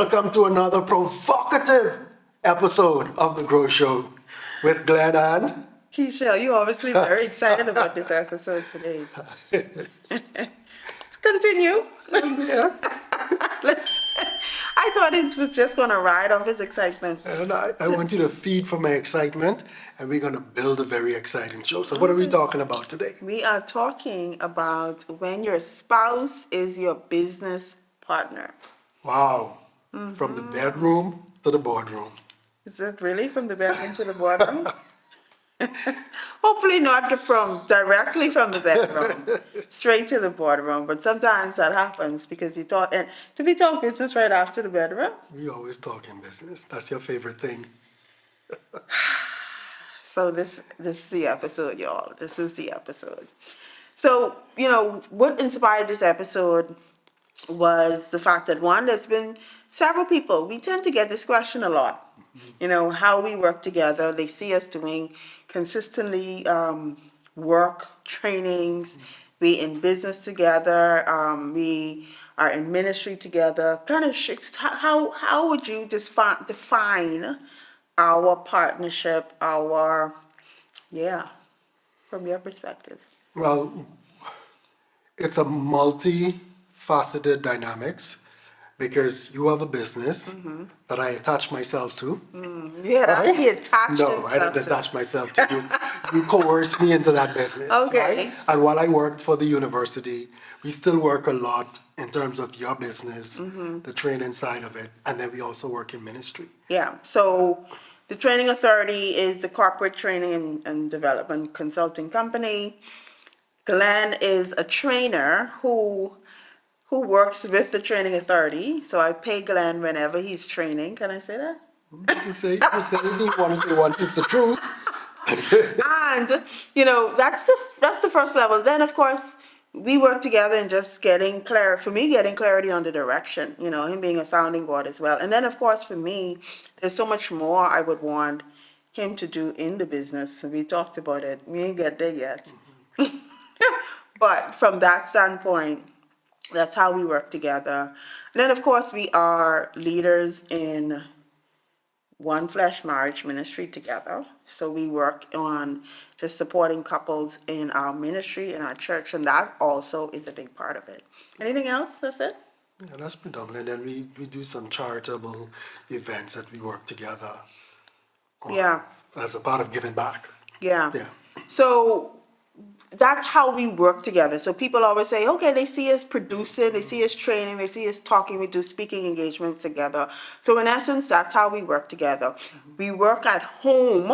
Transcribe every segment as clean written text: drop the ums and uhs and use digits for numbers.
Welcome to another provocative episode of The Grow Show with Glen and... Keshelle, you're obviously very excited about this episode today. Let's continue. Yeah. I thought it was just going to ride off his excitement. And I want you to feed from my excitement, and we're going to build a very exciting show. So what are we talking about today? We are talking about when your spouse is your business partner. Wow. From the bedroom to the boardroom. Is that really from the bedroom to the boardroom? Hopefully not directly from the bedroom, straight to the boardroom. But sometimes that happens because you talk, and do we talk business right after the bedroom? We always talk in business. That's your favorite thing. So this is the episode, y'all. This is the episode. So, what inspired this episode was the fact that, one, there's been several people, we tend to get this question a lot. How we work together. They see us doing consistently work, trainings. We in business together. We are in ministry together. Kind of how would you define our partnership, from your perspective? Well, it's a multi-faceted dynamics because you have a business that I attach myself to. Yeah, he attached No, I didn't attach myself to you. You coerced me into that business. Okay. Right? And while I worked for the university, we still work a lot in terms of your business, the training side of it, and then we also work in ministry. Yeah, so the Training Authority is a corporate training and development consulting company. Glen is a trainer who works with the Training Authority. So I pay Glen whenever he's training. Can I say that? You can say anything you want to say once it's the truth. And that's the first level. Then of course we work together and just getting clarity on the direction. Him being a sounding board as well. And then of course for me, there's so much more I would want him to do in the business. We talked about it. We ain't get there yet. But from that standpoint, that's how we work together. And then, of course, we are leaders in One Flesh Marriage Ministry together. So we work on just supporting couples in our ministry, in our church, and that also is a big part of it. Anything else? That's it? Yeah, that's predominant. And we do some charitable events that we work together on as a part of giving back. Yeah. Yeah. So that's how we work together. So people always say, okay, they see us producing, they see us training, they see us talking, we do speaking engagements together. So in essence, that's how we work together. We work at home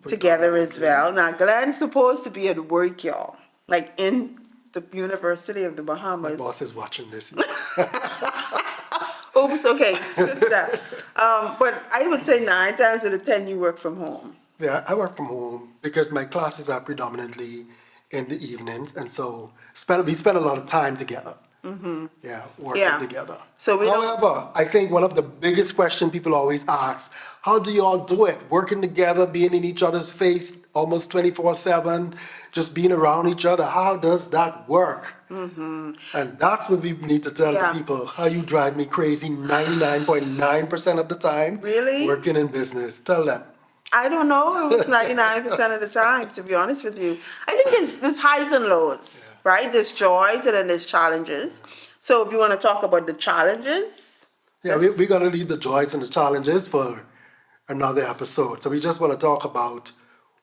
together as well. Now, Glen's supposed to be at work, y'all, like in the University of the Bahamas. My boss is watching this. Oops, okay. But I would say 9 times out of 10, you work from home. Yeah, I work from home because my classes are predominantly in the evenings, and so we spend a lot of time together. Yeah, working together. So However, I think one of the biggest questions people always ask, how do you all do it? Working together, being in each other's face almost 24/7, just being around each other. How does that work? And that's what we need to tell the people. How you drive me crazy 99.9% of the time. Really? Working in business. Tell them. I don't know. It was 99% of the time, to be honest with you. I think there's highs and lows, right? There's joys and then there's challenges. So if you want to talk about the challenges. Yeah, we're going to leave the joys and the challenges for another episode. So we just want to talk about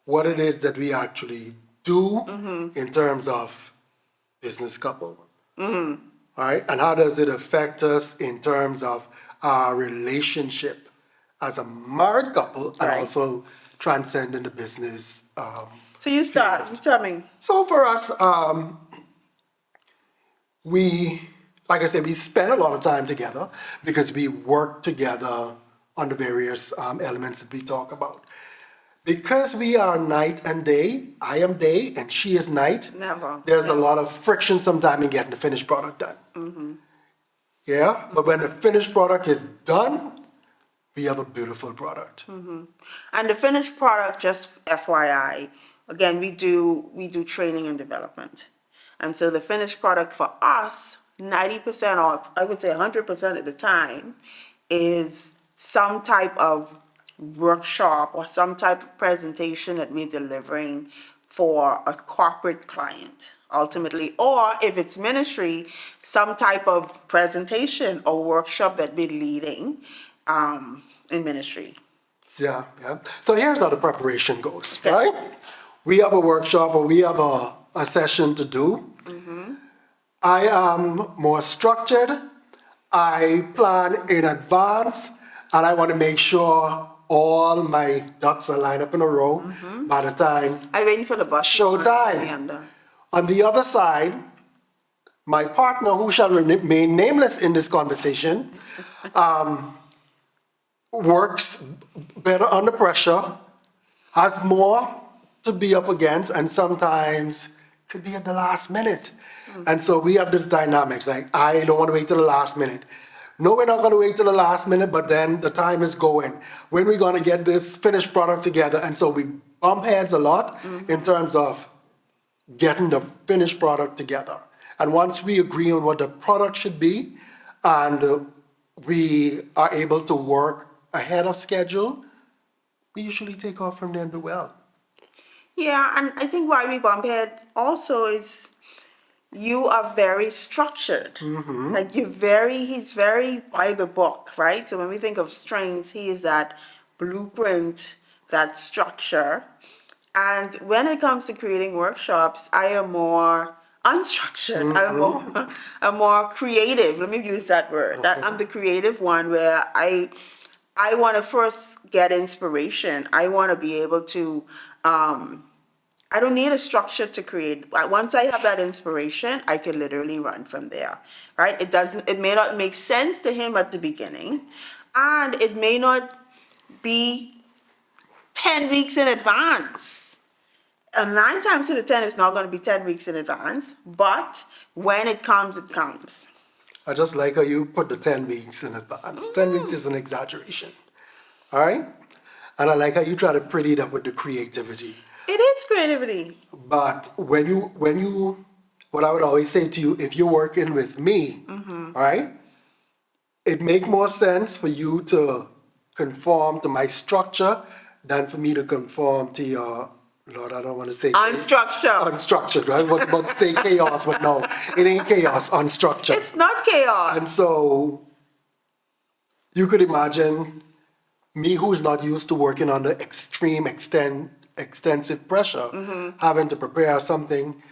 what it is that we actually do in terms of business couple. All right? And how does it affect us in terms of our relationship as a married couple and also transcending the business. So you start. You tell me. So for us, like I said, we spend a lot of time together because we work together on the various elements that we talk about. Because we are night and day, I am day and she is night. There's a lot of friction sometimes in getting the finished product done. Yeah, but when the finished product is done, we have a beautiful product. And the finished product, just FYI, again, we do training and development. And so the finished product for us 90% or I would say 100% of the time is some type of workshop or some type of presentation that we're delivering for a corporate client ultimately, or if it's ministry, some type of presentation or workshop that we're leading in ministry. Yeah, yeah. So here's how the preparation goes, right? We have a workshop or we have a session to do. I am more structured. I plan in advance, and I want to make sure all my ducks are lined up in a row by the time I'm waiting for the bus. showtime. On the other side, my partner, who shall remain nameless in this conversation, works better under pressure, has more to be up against, and sometimes could be at the last minute. And so we have this dynamics, like, I don't want to wait till the last minute. No, we're not going to wait till the last minute, but then the time is going. When are we going to get this finished product together? And so we bump heads a lot in terms of getting the finished product together. And once we agree on what the product should be, and we are able to work ahead of schedule, we usually take off from there and do well. Yeah, and I think why we bump head also is you are very structured. Like he's very by the book, right? So when we think of strengths, he is that blueprint, that structure. And when it comes to creating workshops, I am more unstructured. I'm more creative. Let me use that word. That I'm the creative one where I want to first get inspiration. I want to be able to I don't need a structure to create. Once I have that inspiration, I can literally run from there, right? It may not make sense to him at the beginning, and it may not be 10 weeks in advance. And 9 times out of 10, it's not going to be 10 weeks in advance, but when it comes, it comes. I just like how you put the 10 weeks in advance. 10 weeks is an exaggeration, all right? And I like how you try to pretty it up with the creativity. It is creativity. But what I would always say to you, if you're working with me, all right, it make more sense for you to conform to my structure than for me to conform to your, Lord, I don't want to say unstructured, right? I was about to say chaos, but no, it ain't chaos, unstructured. It's not chaos. And so you could imagine me, who's not used to working under extensive pressure, having to prepare something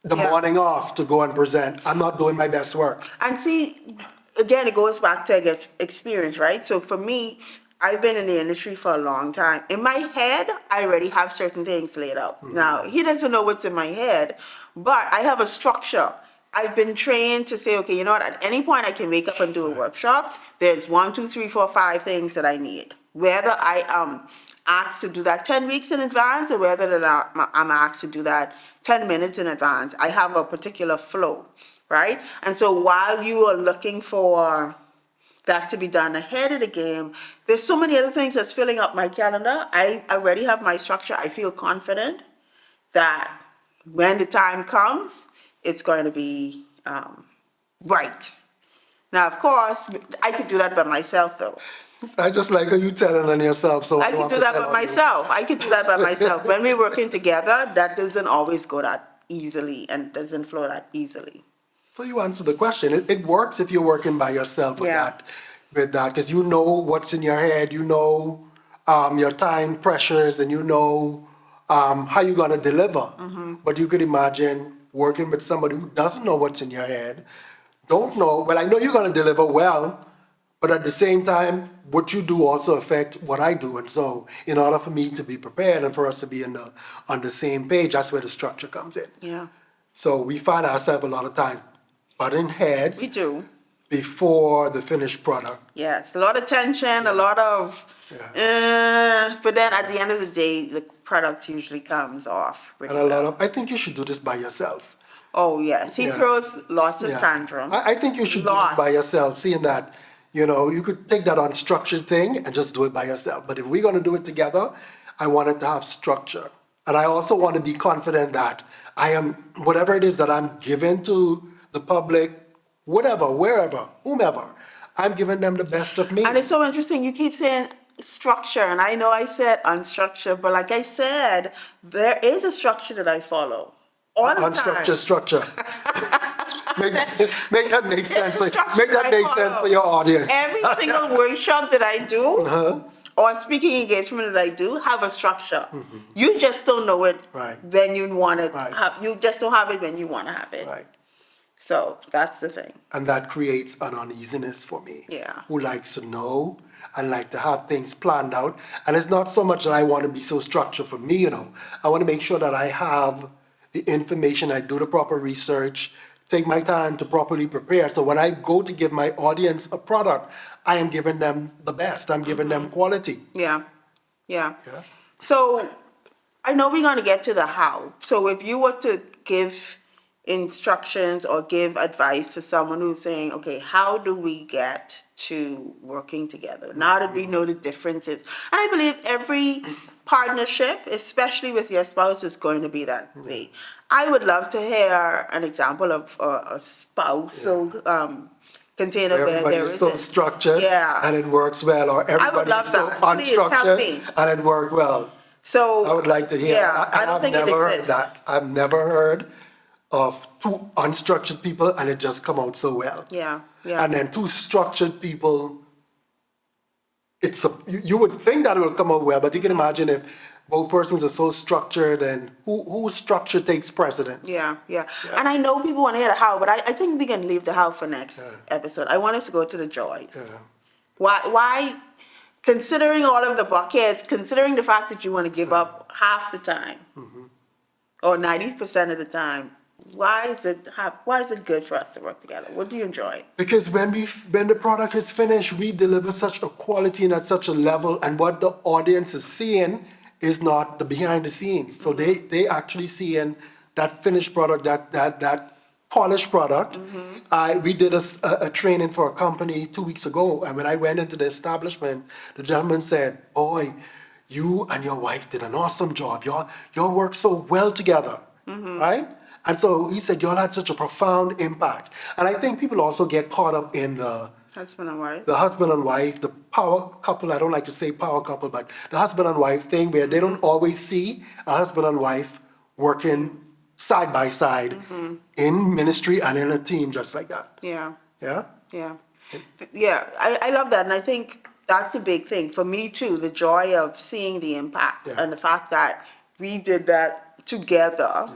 the morning off to go and present. I'm not doing my best work. And see, again, it goes back to, I guess, experience, right? So for me, I've been in the industry for a long time. In my head, I already have certain things laid out. Now, he doesn't know what's in my head, but I have a structure. I've been trained to say, okay, you know what, at any point I can wake up and do a workshop. There's 1, 2, 3, 4, 5 things that I need. Whether I am asked to do that 10 weeks in advance or whether I'm asked to do that 10 minutes in advance, I have a particular flow, right? And so while you are looking for that to be done ahead of the game, there's so many other things that's filling up my calendar. I already have my structure. I feel confident that when the time comes, it's going to be right. Now, of course, I could do that by myself, though. I just like how you telling on yourself, so I could do that by myself. I could do that by myself. When we're working together, that doesn't always go that easily and doesn't flow that easily. So you answer the question. It works if you're working by yourself with that, because you know what's in your head, you know your time pressures, and you know how you're gonna deliver. But you could imagine working with somebody who doesn't know what's in your head, don't know. Well, I know you're gonna deliver well, but at the same time, what you do also affect what I do. And so in order for me to be prepared and for us to be on the same page, that's where the structure comes in. Yeah. So we find ourselves a lot of times butting heads. We do. Before the finished product. Yes, a lot of tension, a lot of, but then at the end of the day, the product usually comes off. And a lot of, I think you should do this by yourself. Oh, yes, he throws lots of tantrums. I think you should do this by yourself, seeing that, you could take that unstructured thing and just do it by yourself. But if we're going to do it together, I want it to have structure. And I also want to be confident that whatever it is that I'm giving to the public, whatever, wherever, whomever. I'm giving them the best of me. And it's so interesting. You keep saying structure, and I know I said unstructured, but like I said, there is a structure that I follow all the time. Unstructured structure. make that make sense. It's a structure Make that I make sense follow. for your audience. Every single workshop that I do Uh-huh. or speaking engagement that I do have a structure. You just don't know it Right. when you want it. Right. You just don't have it when you want to have it. Right. So that's the thing. And that creates an uneasiness for me. Yeah. Who likes to know and like to have things planned out. And it's not so much that I want to be so structured for me, I want to make sure that I have the information, I do the proper research, take my time to properly prepare. So when I go to give my audience a product, I am giving them the best. I'm giving them quality. Yeah. Yeah. Yeah. So I know we're going to get to the how. So if you were to give instructions or give advice to someone who's saying, okay, how do we get to working together now that we know the differences? And I believe every partnership, especially with your spouse, is going to be that way. I would love to hear an example of a spouse container where Everybody there is so isn't. structured Yeah. and it works well, or everybody love is so that. Please, help unstructured me. and it worked well. So I would like to hear. Yeah, I don't I've think it never heard exists. that. I've never heard of two unstructured people and it just come out so well. Yeah, yeah. And then two structured people, you would think that it will come out well, but you can imagine if both persons are so structured and whose structure takes precedence. Yeah, yeah. And I know people want to hear the how, but I think we can leave the how for next episode. I want us to go to the joys. Yeah. Why, considering all of the buckets, considering the fact that you want to give up half the time, or 90% of the time, why is it good for us to work together? What do you enjoy? Because when the product is finished, we deliver such a quality and at such a level, and what the audience is seeing is not the behind the scenes. So they actually seeing that finished product, that polished product. We did a training for a company 2 weeks ago, and when I went into the establishment, the gentleman said, "Boy, you and your wife did an awesome job. Y'all work so well together, right?" And so he said, "Y'all had such a profound impact." And I think people also get caught up in Husband and wife. the husband and wife, the power couple. I don't like to say power couple, but the husband and wife thing where they don't always see a husband and wife working side by side in ministry and in a team just like that. Yeah. Yeah? Yeah. Yeah, I love that. And I think that's a big thing for me too, the joy of seeing the impact Yeah. and the fact that we did that together.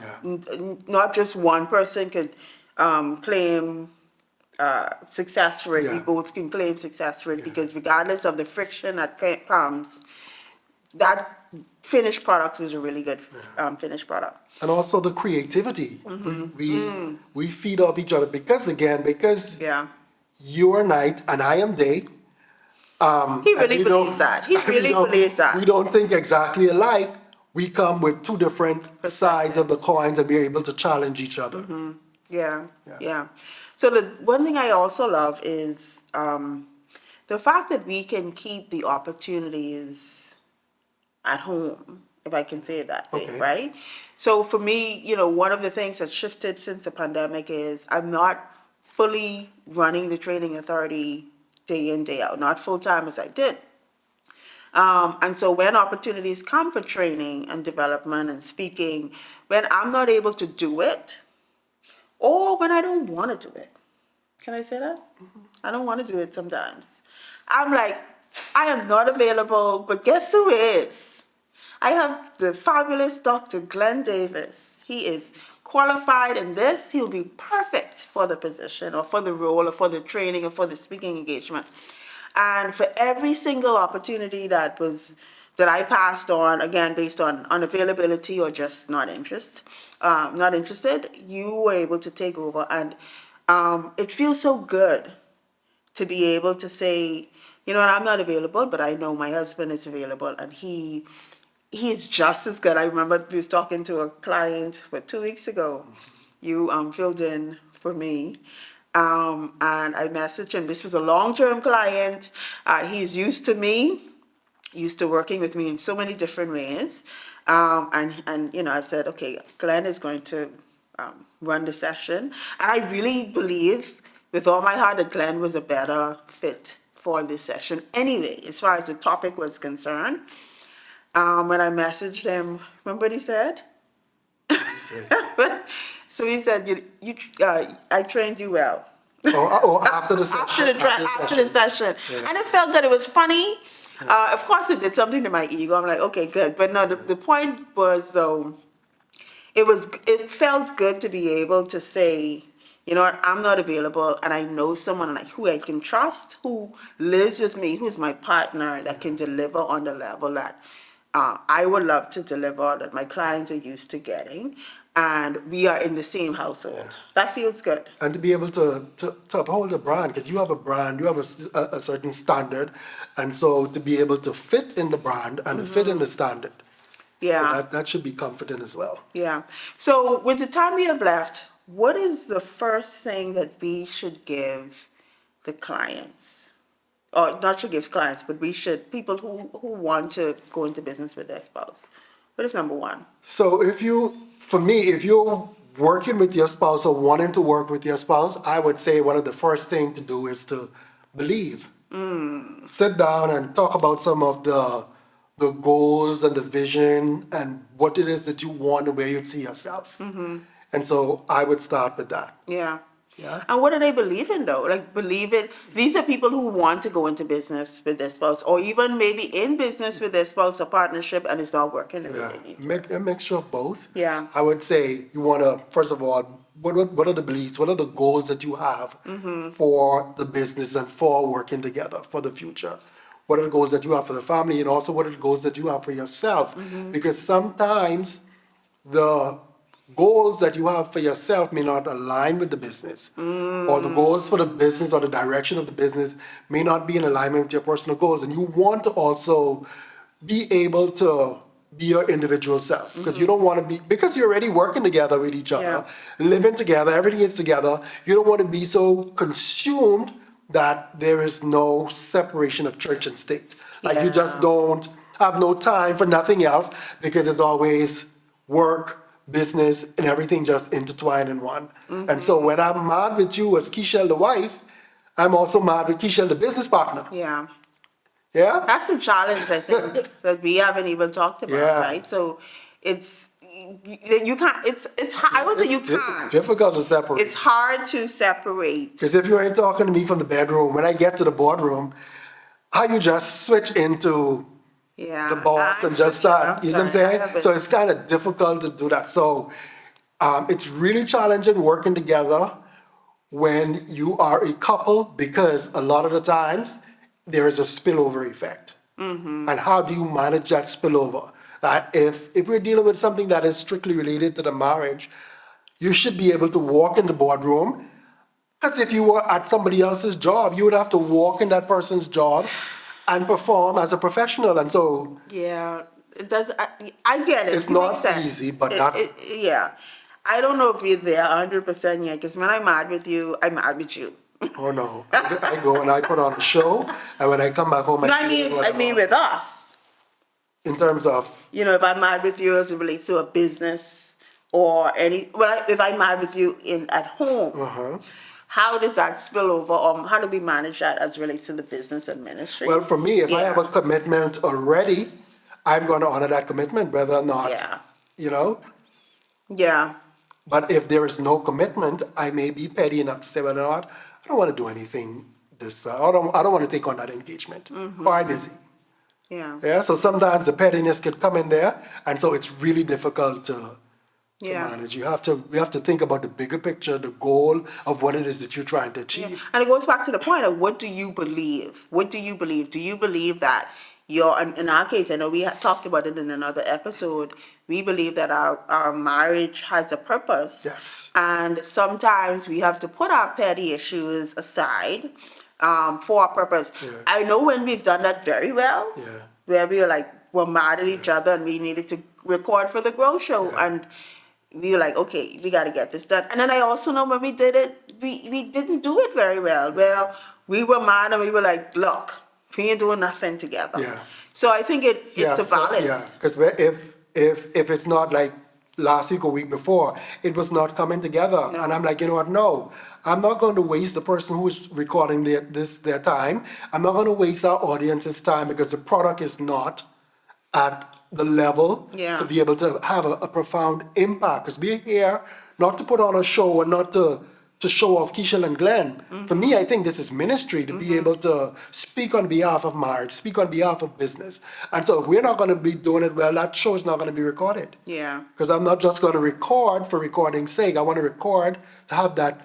Not just one person could claim success for it. We Yeah. both can claim success for it because regardless of the friction that comes, that finished product was a really good finished product. And also the creativity. We feed off each other because Yeah. you are night and I am day. He really believes that. He really believes that. We don't think exactly alike. We come with two different sides of the coins and we're able to challenge each other. Yeah, Yeah. yeah. So the one thing I also love is the fact that we can keep the opportunities at home, if I can say it that way, Okay. right? So for me, one of the things that shifted since the pandemic is I'm not fully running the training authority day in, day out, not full time as I did. And so when opportunities come for training and development and speaking, when I'm not able to do it, or when I don't want to do it, can I say that? I don't want to do it sometimes. I'm like, I am not available, but guess who is? I have the fabulous Dr. Glen Davis. He is qualified in this. He'll be perfect for the position or for the role or for the training or for the speaking engagement. And for every single opportunity that I passed on, again, based on unavailability or just not interested, you were able to take over. And it feels so good to be able to say, I'm not available, but I know my husband is available, and he is just as good. I remember we was talking to a client 2 weeks ago. You filled in for me. And I messaged him. This was a long-term client. He's used to me, used to working with me in so many different ways. And I said, okay, Glenn is going to run the session. And I really believe with all my heart that Glen was a better fit for this session anyway, as far as the topic was concerned. When I messaged him, remember what he said? He said, So he said, I trained you well. after the session. After the session. Yeah. And it felt good. It was funny. Of course, it did something to my ego. I'm like, okay, good. But no, the point was, it felt good to be able to say, you know what, I'm not available, and I know someone like who I can trust, who lives with me, who's my partner, that can deliver on the level that I would love to deliver, that my clients are used to getting, and we are in the same household. That feels good. And to be able to uphold a brand, because you have a brand, you have a certain standard, and so to be able to fit in the brand and to fit in the standard. Yeah. So that should be comforting as well. Yeah. So with the time we have left, what is the first thing that we should give the clients? Or not should give clients, but we should, people who want to go into business with their spouse. What is number one? So if you're working with your spouse or wanting to work with your spouse, I would say one of the first things to do is to believe. Sit down and talk about some of the goals and the vision and what it is that you want and where you'd see yourself. And so I would start with that. Yeah. Yeah. And what do they believe in though? Like believe it. These are people who want to go into business with their spouse, or even maybe in business with their spouse or partnership, and it's not working the way Yeah, they need to. a mixture of both. Yeah. I would say you want to, first of all, what are the beliefs? What are the goals that you have for the business and for working together for the future? What are the goals that you have for the family, and also what are the goals that you have for yourself? Because sometimes the goals that you have for yourself may not align with the business, or the goals for the business or the direction of the business may not be in alignment with your personal goals, and you want to also be able to be your individual self, because you don't want to be, because you're already working together with each other, living together, everything is together. You don't want to be so consumed that there is no separation of church and state. Like you just don't have no time for nothing else, because it's always work, business, and everything just intertwined in one. And so when I'm mad with you as Keshelle the wife, I'm also mad with Keshelle the business partner. Yeah. Yeah? That's a challenge, I think, that we haven't even talked about, Yeah. right? So it's, you can't, I would say you can't. Difficult to separate. It's hard to separate. Because if you ain't talking to me from the bedroom, when I get to the boardroom, how you just switch into Yeah. the boss and just start, you know what I'm saying? So it's kind of difficult to do that. So it's really challenging working together when you are a couple, because a lot of the times there is a spillover effect. And how do you manage that spillover? That if we're dealing with something that is strictly related to the marriage, you should be able to walk in the boardroom, because if you were at somebody else's job, you would have to walk in that person's job and perform as a professional. And so Yeah, it does, I get it. it's It not makes sense. easy, but that's Yeah. I don't know if we're there 100% yet, because when I'm mad with you, I'm mad with you. oh no. I go and I put on a show, and when I come back home, No, I I mean with us. in terms of, You know, if I'm mad with you as it relates to a business or if I'm mad with you at home, how does that spill over, or how do we manage that as it relates to the business and ministry? well, for me, if I have a commitment already, I'm going to honor that commitment, whether or not, Yeah. you know. Yeah. But if there is no commitment, I may be petty enough to say, well, you know what, I don't want to do anything this, I don't want to take on that engagement, or I'm busy. Yeah. Yeah, so sometimes the pettiness could come in there, and so it's really difficult to Yeah. manage. We have to think about the bigger picture, the goal of what it is that you're trying to achieve. And it goes back to the point of, what do you believe? What do you believe? Do you believe that in our case, I know we had talked about it in another episode, we believe that our marriage has a purpose. Yes. And sometimes we have to put our petty issues aside for a purpose. Yeah. I know when we've done that very well, Yeah. where we're mad at each other and we needed to record for the Grow Show, and we were like, okay, we got to get this done. And then I also know when we did it, we didn't do it very well. Well, we were mad and we were like, look, we ain't doing nothing together. Yeah. So I think it's a balance. Yeah, because if it's not like last week or week before, it was not coming together. No. And I'm like, you know what, no, I'm not going to waste the person who's recording their time. I'm not going to waste our audience's time because the product is not at the level Yeah. to be able to have a profound impact. Because we're here not to put on a show and not to show off Keshelle and Glen. For me, I think this is ministry to be able to speak on behalf of marriage, speak on behalf of business. And so if we're not going to be doing it well, that show is not going to be recorded. Yeah. Because I'm not just going to record for recording's sake. I want to record to have that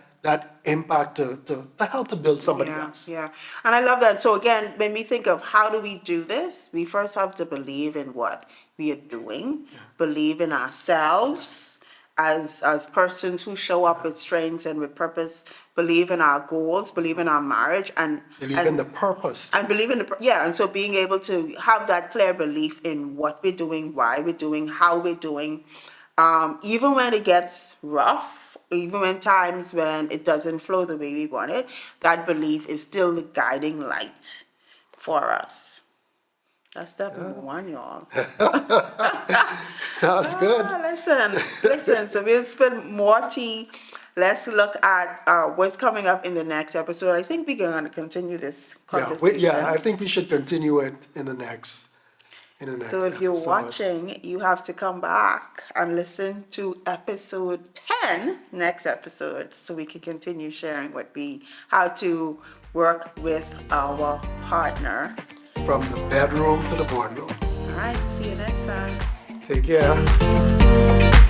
impact to help to build somebody Yeah, else. yeah. And I love that. So again, when we think of how do we do this, we first have to believe in what we are doing, believe in ourselves as persons who show up with strengths and with purpose, believe in our goals, believe in our marriage, and Believe in the purpose. and believe in and so being able to have that clear belief in what we're doing, why we're doing, how we're doing, even when it gets rough, even when times when it doesn't flow the way we want it, that belief is still the guiding light for us. That's step number one, y'all. Sounds good. Listen. So we'll spill more tea. Let's look at what's coming up in the next episode. I think we're going to continue this conversation. I think we should continue it in the next So if you're episode. watching, you have to come back and listen to episode 10, next episode, so we can continue sharing how to work with our partner. From the bedroom to the boardroom. All right, see you next time. Take care.